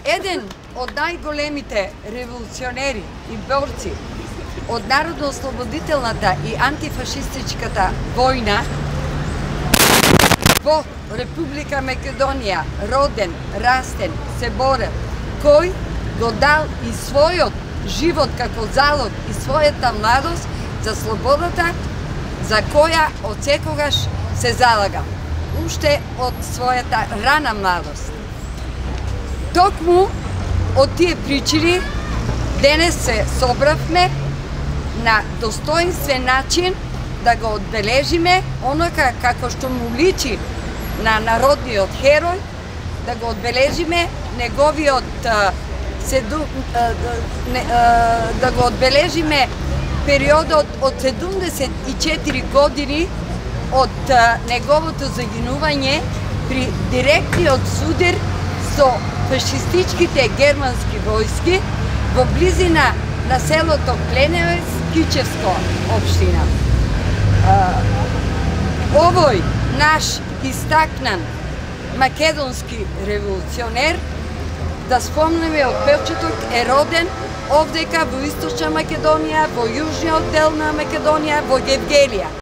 Еден од најголемите револуционери и борци од народно-ослободителната и антифашистичката војна во Република Македонија, роден, растен, се борел, кој го дал и својот живот како залог и својата младост за слободата за која од секогаш се залагал, уште од својата рана младост. Токму од тие причини денес се собравме на достоинствен начин да го одбележиме онока како што му личи на народниот херој, да го одбележиме неговиот да го одбележиме периодот од 74 години од неговото загинување при директниот судир со фашистичките германски војски во близина на селото Кленевец, Кичевско општина. Овој наш истакнан македонски револуционер, да спомнеме од почеток, е роден овдека во Источна Македонија, во јужниот дел на Македонија, во Гевгелија.